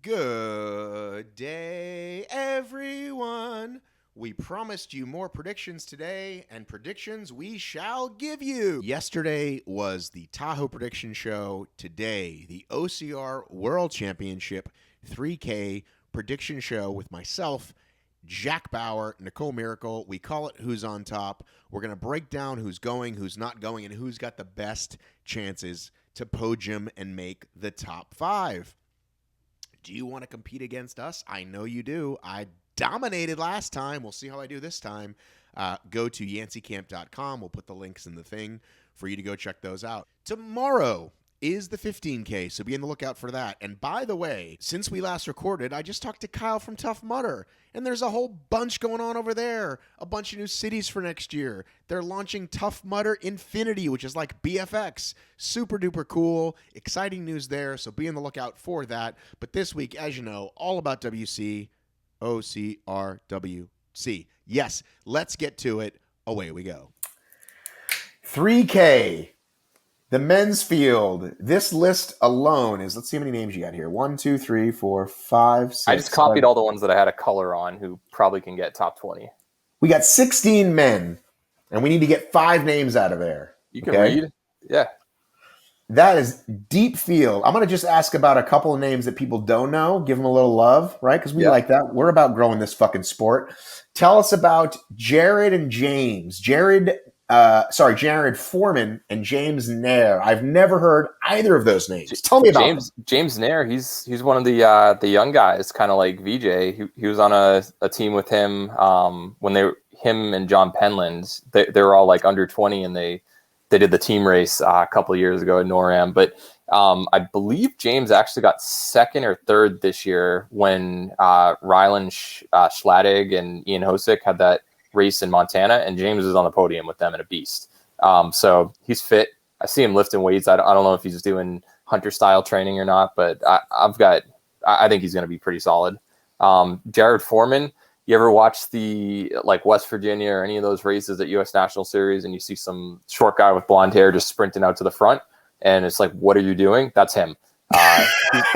Good day, everyone. We promised you more predictions today, and predictions we shall give you. Yesterday was the Tahoe prediction show. Today, the OCR World Championship 3K prediction show with myself, Jack Bauer, Nicole Mericle. We call it Who's on Top. We're going to break down who's going, who's not going, and who's got the best chances to podium and make the top 5. Do you want to compete against us? I know you do. I dominated last time. We'll see how I do this time. Go to yanceycamp.com. We'll put the links in the thing for you to go check those out. Tomorrow is the 15K, so be on the lookout for that. And by the way, since we last recorded, I just talked to Kyle from Tough Mudder, and there's a whole bunch going on over there. A bunch of new cities for next year. They're launching Tough Mudder Infinity, which is like BFX. Super duper cool. Exciting news there, so be on the lookout for that. But this week, as you know, all about WC, OCRWC. Yes, let's get to it. Away we go. 3K. The men's field, this list alone is, let's see how many names you got here. 1, 2, 3, 4, 5, 6. I just copied all the ones that I had a color on who probably can get top 20. We got 16 men, and we need to get 5 names out of there. You can read? Yeah. That is deep field. I'm going to just ask about a couple of names that people don't know, give them a little love, right? Because we like that. We're about growing this fucking sport. Tell us about Jared and James. Jared Foreman and James Nair. I've never heard either of those names. Tell me about James Nair. He's one of the young guys, kind of like VJ. He was on a team with him when him and John Penland. They were all like under 20, and they did the team race a couple of years ago at NORAM. But I believe James actually got second or third this year when Rylan Schladig and Ian Hosick had that race in Montana, and James is on the podium with them in a beast. So he's fit. I see him lifting weights. I don't know if he's doing hunter style training or not, but I think he's going to be pretty solid. Jared Foreman, you ever watch the like West Virginia or any of those races at US National Series, and you see some short guy with blonde hair just sprinting out to the front, and it's like, what are you doing? That's him.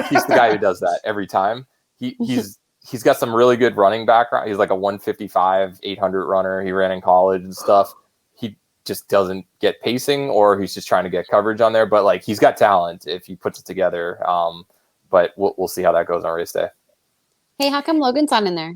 He's the guy who does that every time. He's got some really good running background. He's like a 155, 800 runner. He ran in college and stuff. He just doesn't get pacing, or he's just trying to get coverage on there. But like, he's got talent if he puts it together. But we'll see how that goes on race day. Hey, how come Logan's not in there?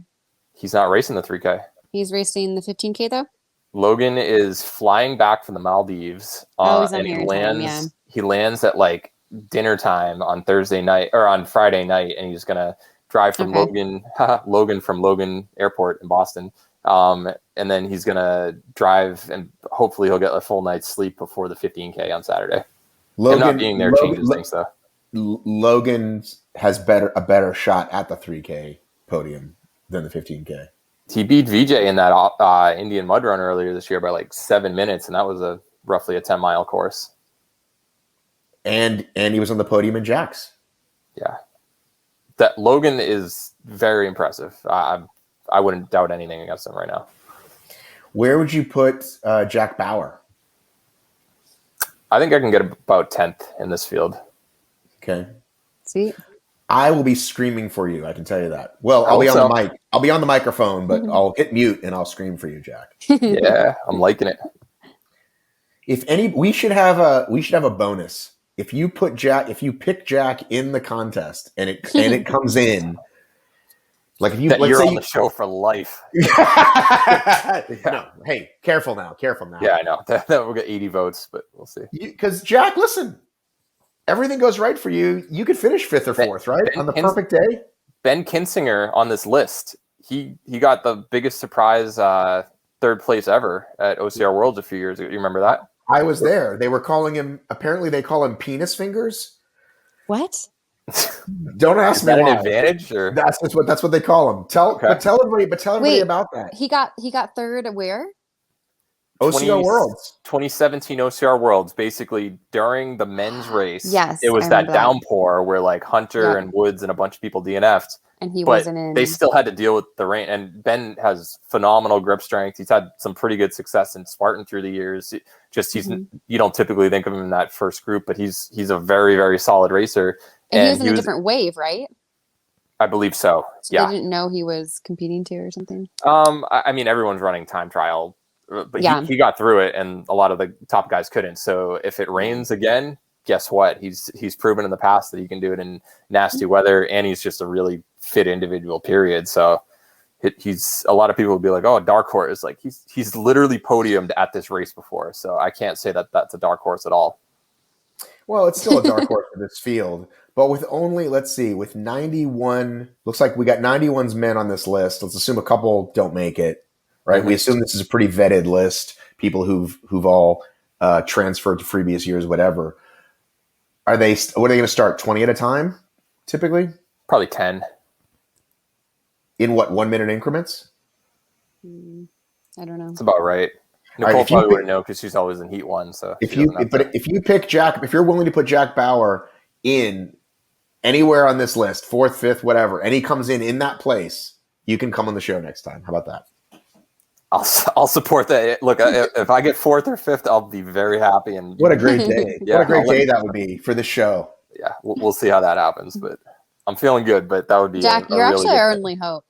He's not racing the 3K. He's racing the 15K though? Logan is flying back from the Maldives. And he lands at like dinner time on Thursday night or on Friday night, and he's gonna drive from Logan from Logan Airport in Boston. And then he's going to drive, and hopefully he'll get a full night's sleep before the 15K on Saturday. Him not being there changes things, though. Logan has a better shot at the 3K podium than the 15K. He beat VJ in that Indian mud run earlier this year by like 7 minutes, and that was roughly a 10-mile course. And he was on the podium in Jack's. Yeah. That Logan is very impressive. I wouldn't doubt anything against him right now. Where would you put Jack Bauer? I think I can get about 10th in this field. Okay. See, I will be screaming for you. I can tell you that. Well, I'll be on the mic. I'll be on the microphone, but I'll hit mute and I'll scream for you, Jack. Yeah, I'm liking it. We should have a bonus. If you pick Jack in the contest and it comes in, like if you you're on the show for life. No, hey, careful now. Yeah, I know that we'll get 80 votes, but we'll see. Because Jack, listen, everything goes right for you. You could finish 5th or 4th, right, on the perfect day. Ben Kinsinger on this list, he got the biggest surprise 3rd place ever at OCR Worlds a few years ago. You remember that? I was there. They were calling him. Apparently, they call him penis fingers. what? Don't ask me why. Is that why. an advantage, or That's what they call him. Tell everybody about that. He got 3rd at where? OCR Worlds. 2017 OCR Worlds. Basically, during the men's race, Yes, it was that downpour where like Hunter and Woods and a bunch of people DNF'd. And he wasn't in. They still had to deal with the rain. And Ben has phenomenal grip strength. He's had some pretty good success in Spartan through the years. You don't typically think of him in that first group, but he's a very, very solid racer. And he was in a different wave, right? I believe so. So Yeah. they didn't know he was competing too or something. I mean, everyone's running time trial, but Yeah. he got through it, and a lot of the top guys couldn't. So if it rains again, guess what? He's proven in the past that he can do it in nasty weather, and he's just a really fit individual. Period. So he's a lot of people will be like, oh, dark horse. Like he's literally podiumed at this race before, so I can't say that that's a dark horse at all. Well, it's still a dark horse for this field, but with only, let's see, with 91, looks like we got 91's men on this list. Let's assume a couple don't make it, right? Mm-hmm. We assume this is a pretty vetted list, people who've all transferred to previous years, whatever. What are they going to start? 20 at a time, typically? Probably 10. In what, 1 minute increments? I don't know. That's about right. Nicole right, probably wouldn't know because she's always in heat 1. So if you pick Jack, if you're willing to put Jack Bauer in anywhere on this list, 4th, 5th, whatever, and he comes in that place, you can come on the show next time. How about that? I'll support that. Look, if I get 4th or 5th, I'll be very happy. And what a great day! Yeah, what a great day that would be for the show. Yeah, we'll see how that happens, but I'm feeling good. But that would be Jack. You're really actually our only hope.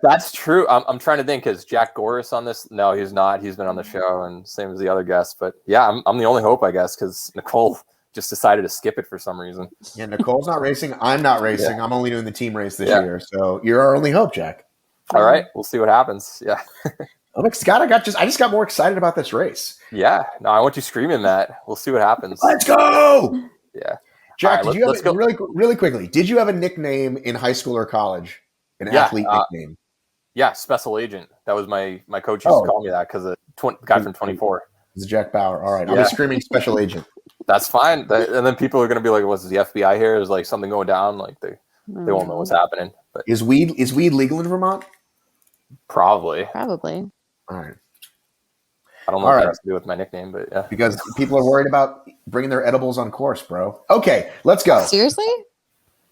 That's true. I'm trying to think. Is Jack Goris on this? No, he's not. He's been on the show, and same as the other guests. But yeah, I'm the only hope, I guess, because Nicole just decided to skip it for some reason. Yeah, Nicole's not racing. I'm not racing. Yeah. I'm only doing the team race this year. So you're our only hope, Jack. All right, we'll see what happens. Yeah. Scott, I just got more excited about this race. Yeah. No, I want you screaming that. We'll see what happens. Let's go. Yeah. Jack, right, did you have go. really quickly? Did you have a nickname in high school or college? An athlete nickname? Yeah, Special Agent. That was my coach used to call me that because the guy from 24. It's Jack Bauer. All right, I'll be screaming Special Agent. That's fine. And then people are going to be like, "What's the FBI here? Is like something going down?" Like they won't know what's happening. But Is weed legal in Vermont? Probably. Probably. All right. I don't know what that has to do with my nickname, but yeah. Because people are worried about bringing their edibles on course, bro. Okay, let's go. Seriously?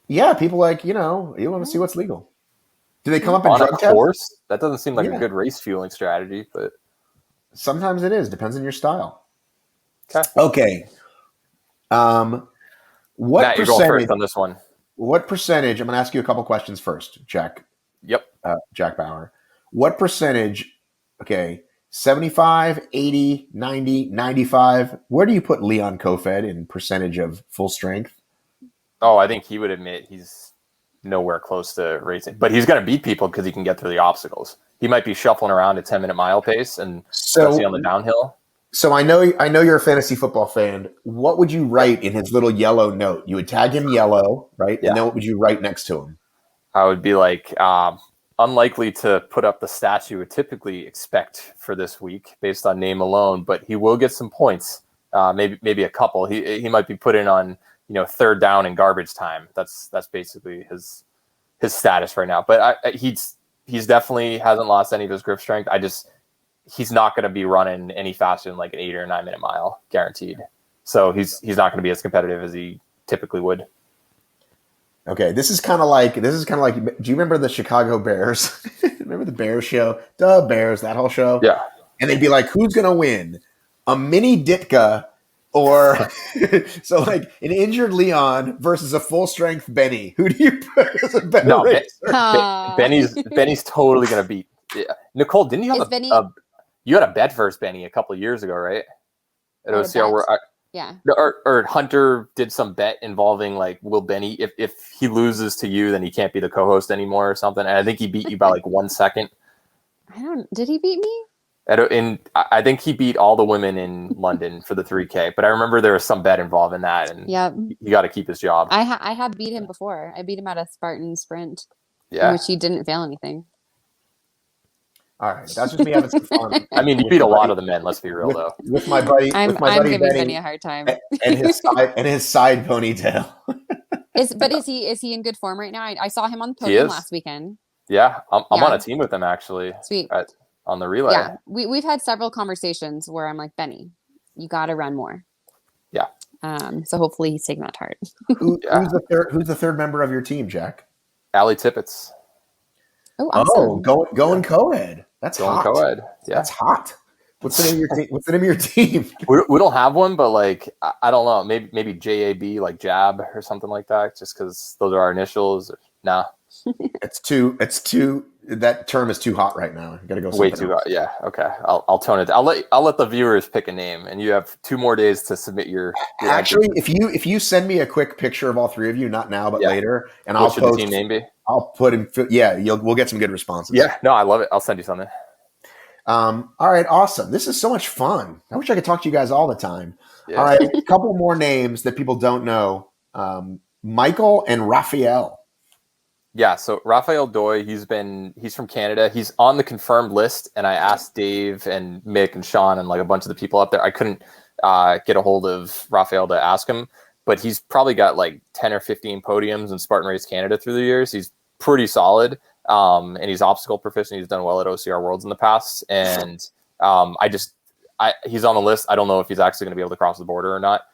Yeah, people like, you want to see what's legal. Do they come up in on drug a tests? course? That doesn't seem like a good race fueling strategy, but sometimes it is. Depends on your style. Okay. What Matt, percentage? you're going first on this one. What percentage? I'm going to ask you a couple questions first, Jack. Yep. Jack Bauer. What percentage? Okay, 75, 80, 90, 95. Where do you put Leon Kofed in percentage of full strength? Oh, I think he would admit he's nowhere close to racing, but he's going to beat people because he can get through the obstacles. He might be shuffling around at 10-minute mile pace, and especially on the downhill. So I know you're a fantasy football fan. What would you write in his little yellow note? You would tag him yellow, right? Yeah. And then what would you write next to him? I would be like, unlikely to put up the stats you would typically expect for this week based on name alone, but he will get some points. Maybe a couple. He might be put in on 3rd down in garbage time. That's basically his status right now. But he's definitely hasn't lost any of his grip strength. He's not going to be running any faster than like an 8 or 9 minute mile, guaranteed. So he's not going to be as competitive as he typically would. Okay, this is kind of like. Do you remember the Chicago Bears? Remember the Bears show? The Bears, that whole show. Yeah. And they'd be like, "Who's going to win? A mini Ditka, or so like an injured Leon versus a full strength Benny? Who do you put as a better racer?" Benny's totally going to beat. Yeah. Nicole, didn't you have you had a bet versus Benny a couple of years ago, right? At OCR, where or Hunter did some bet involving like, will Benny, if he loses to you, then he can't be the co-host anymore or something. And I think he beat you by like 1 second. Did he beat me? I think he beat all the women in London for the 3K, but I remember there was some bet involved in that, and he got to keep his job. I have beat him before. I beat him at a Spartan sprint, in which he didn't fail anything. All right, that's just me having some fun. I mean, you beat a lot of the men. Let's be real, though. With my buddy, I'm giving Benny a hard time. And his side ponytail. Is he in good form right now? I saw him on the podium last weekend. Yeah, I'm on a team with him actually. Sweet. On the relay. Yeah, we've had several conversations where I'm like, Benny, you got to run more. Yeah. So hopefully he's taking that to heart. Who's the third member of your team, Jack? Allie Tippett. Oh, awesome. Going co-ed. That's going hot. co-ed. Yeah. That's hot. What's the name of your team? What's the name of your team? We don't have one, but like I don't know, maybe JAB, like Jab or something like that, just because those are our initials. Nah, It's too. That term is too hot right now. You got to go way something too else. hot. Yeah, okay. I'll tone it. I'll let the viewers pick a name, and you have 2 more days to submit your Actually, if you send me a quick picture of all 3 of you, not now but later, and what I'll should post. The team name be? I'll put in. Yeah, we'll get some good responses. Yeah, no, I love it. I'll send you something. All right, awesome. This is so much fun. I wish I could talk to you guys all the time. Yeah. All right, a couple more names that people don't know. Michael and Raphael. Yeah, so Raphael Doy, he's from Canada. He's on the confirmed list, and I asked Dave and Mick and Sean and like a bunch of the people up there. I couldn't get a hold of Raphael to ask him, but he's probably got like 10 or 15 podiums in Spartan Race Canada through the years. He's pretty solid, and he's obstacle proficient. He's done well at OCR Worlds in the past, and he's on the list. I don't know if he's actually going to be able to cross the border or not.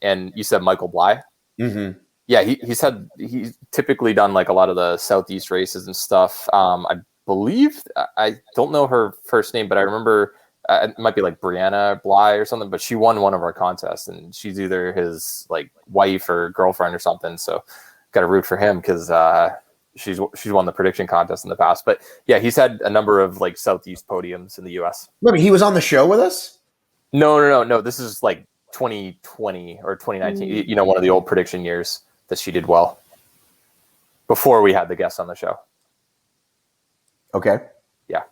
And you said Michael Bly. Mm-hmm. Yeah, he's typically done like a lot of the Southeast races and stuff. I believe, I don't know her first name, but I remember it might be like Brianna Bly or something, but she won one of our contests, and she's either his like wife or girlfriend or something. So got to root for him because she's won the prediction contest in the past. But yeah, he's had a number of like Southeast podiums in the US. Wait, he was on the show with us? No. This is like 2020 or 2019. You know, one of the old prediction years that she did well before we had the guests on the show. Okay. Yeah,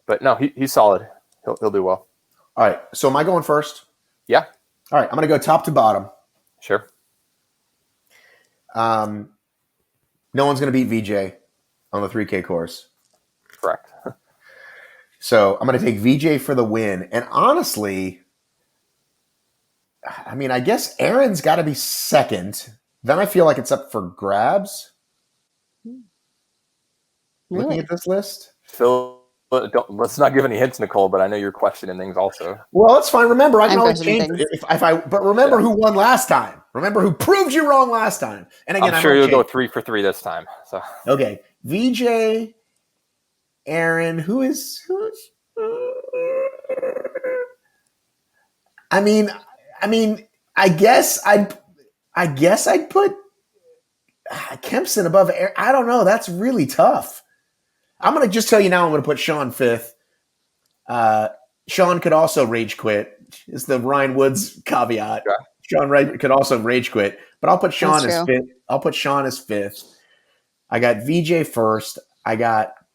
but no, he's solid. He'll do well. All right. So am I going first? Yeah. All right. I'm going to go top to bottom. Sure. No one's going to beat VJ on the 3K course. Correct. So I'm going to take VJ for the win. And honestly, I mean, I guess Aaron's got to be second. Then I feel like it's up for grabs. Really? Looking at this list. Phil, let's not give any hints, Nicole, but I know you're questioning things also. Well, that's fine. Remember, I can I'm always change it. But remember who won last time. Remember who proved you wrong last time. And again, I'm sure you'll go 3 for 3 this time. So okay, VJ, Aaron, who's I mean, I guess I'd put Kempson above Aaron. I don't know. That's really tough. I'm going to just tell you now, I'm going to put Sean 5th. Sean could also rage quit. Is the Ryan Woods caveat. Yeah. Sean could also rage quit, but I'll put Sean as 5th. I'll put Sean as 5th. I got VJ first.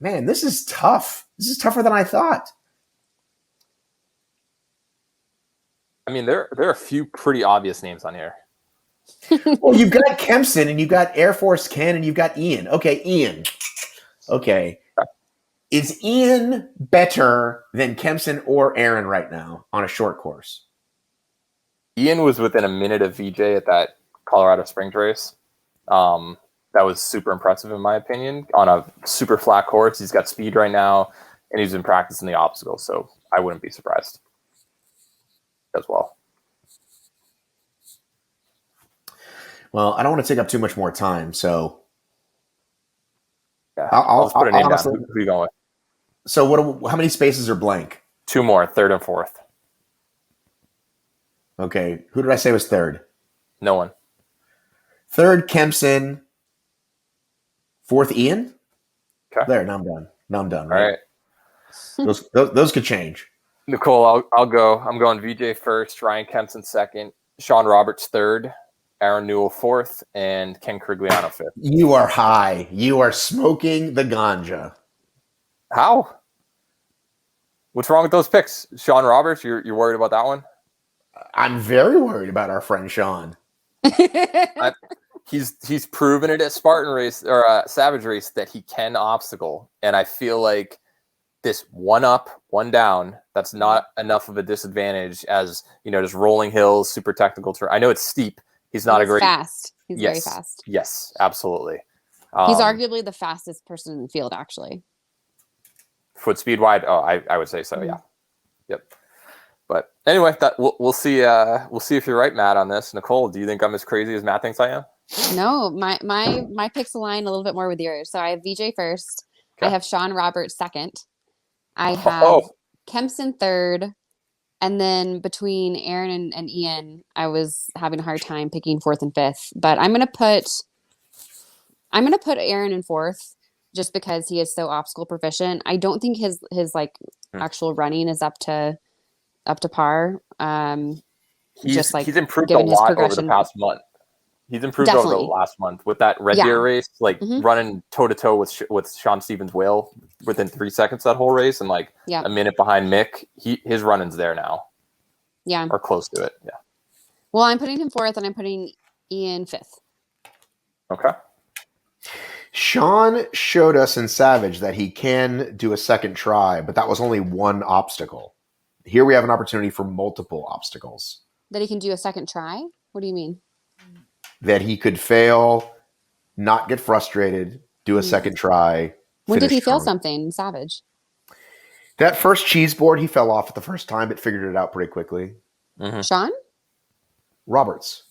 This is tough. This is tougher than I thought. I mean, there are a few pretty obvious names on here. Well, you've got Kempson and you've got Air Force Ken and you've got Ian. Okay, Ian. Okay. Is Ian better than Kempson or Aaron right now on a short course? Ian was within a minute of VJ at that Colorado Springs race. That was super impressive in my opinion. On a super flat course, he's got speed right now, and he's been practicing the obstacles, so I wouldn't be surprised as well. Well, I don't want to take up too much more time, so yeah, I'll put a name down. Who are you going with? So how many spaces are blank? 2 more, 3rd and 4th. Okay. Who did I say was 3rd? No one. 3rd, Kempson. 4th, Ian? Okay. There, now I'm done. Right? All right. Those could change. Nicole, I'll go. I'm going VJ first, Ryan Kempson second, Sean Roberts 3rd, Aaron Newell 4th, and Ken Crigliano 5th. You are high. You are smoking the ganja. How? What's wrong with those picks? Sean Roberts, you're worried about that one? I'm very worried about our friend Sean. He's proven it at Spartan Race or Savage Race that he can obstacle, and I feel like this 1 up, 1 down, that's not enough of a disadvantage as, just rolling hills, super technical terrain. I know it's steep. He's not fast. He's very fast. Yes, absolutely. He's arguably the fastest person in the field, actually. Foot speed wide. Oh, I would say so. Mm-hmm. Yeah. Yep. But anyway, we'll see. We'll see if you're right, Matt, on this. Nicole, do you think I'm as crazy as Matt thinks I am? No, my picks align a little bit more with yours. So I have VJ first. Okay. I have Sean Roberts second. I have Kemp's in third. And then between Aaron and Ian, I was having a hard time picking fourth and fifth. But I'm gonna put Aaron in fourth just because he is so obstacle proficient. I don't think his like actual running is up to par. He's improved a lot over the past month. He's improved over the last month with that Red Deer race, like running toe to toe with Sean Stevens Whale within 3 seconds that whole race, and like a minute behind Mick. His running's there now. Yeah, or close to it. Yeah. Well, I'm putting him fourth, and I'm putting Ian fifth. Okay. Sean showed us in Savage that he can do a second try, but that was only one obstacle. Here we have an opportunity for multiple obstacles. That he can do a second try? What do you mean? That he could fail, not get frustrated, do a second try. When did he fail something, Savage? That first cheese board, he fell off at the first time, but figured it out pretty quickly. Mm-hmm. Sean? Roberts.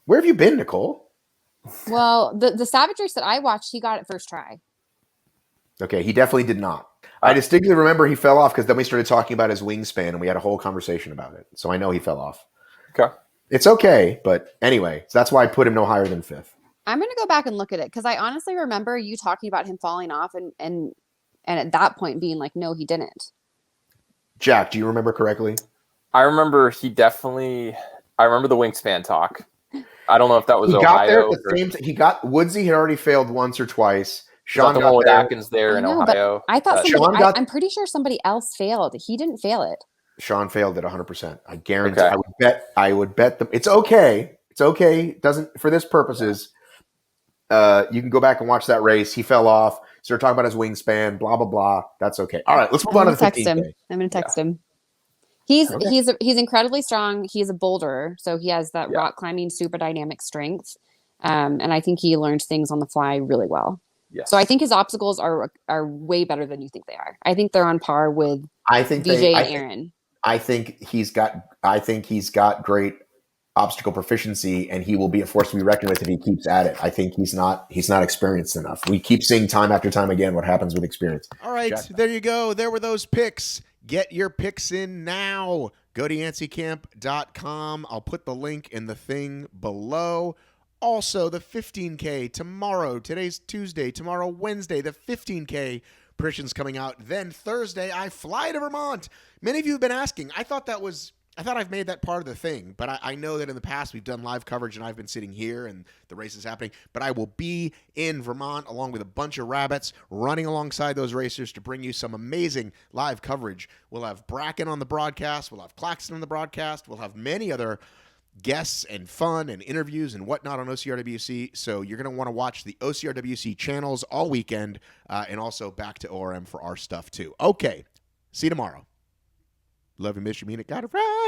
Where have you been, Nicole? Well, the Savage race that I watched, he got it first try. Okay, he definitely did not. I distinctly remember he fell off because then we started talking about his wingspan and we had a whole conversation about it. So I know he fell off. Okay. It's okay, but anyway, so that's why I put him no higher than fifth. I'm going to go back and look at it because I honestly remember you talking about him falling off and at that point being like, no, he didn't. Jack, do you remember correctly? I remember I remember the wingspan talk. I don't know if that was Ohio. Got there at the same he got Woodsy had already failed once or twice. Sean got the one with Atkins there in Ohio. I thought I'm pretty sure somebody else failed. He didn't fail it. Sean failed it 100%. I guarantee. Okay. I would bet them. It's okay. It's okay. Doesn't for this purposes. You can go back and watch that race. He fell off. Started talking about his wingspan. Blah blah blah. That's okay. All right, let's move on to the 15K. I'm going to text him. He's incredibly strong. He's a boulderer, so he has that rock climbing super dynamic strength, and I think he learned things on the fly really well. Yes. So I think his obstacles are way better than you think they are. I think they're on par with VJ and Aaron. I think he's got great obstacle proficiency, and he will be a force to be reckoned with if he keeps at it. I think he's not experienced enough. We keep seeing time after time again what happens with experience. All right, there you go. There were those picks. Get your picks in now. Go to yancycamp.com. I'll put the link in the thing below. Also, the 15K tomorrow. Today's Tuesday. Tomorrow, Wednesday, the 15K predictions coming out. Then Thursday, I fly to Vermont. Many of you have been asking. I thought I've made that part of the thing, but I know that in the past we've done live coverage and I've been sitting here and the race is happening. But I will be in Vermont along with a bunch of rabbits running alongside those racers to bring you some amazing live coverage. We'll have Bracken on the broadcast. We'll have Claxton on the broadcast. We'll have many other guests and fun and interviews and whatnot on OCRWC. So you're going to want to watch the OCRWC channels all weekend and also back to ORM for our stuff too. Okay. See you tomorrow. Love you, miss you, mean it. Got it right.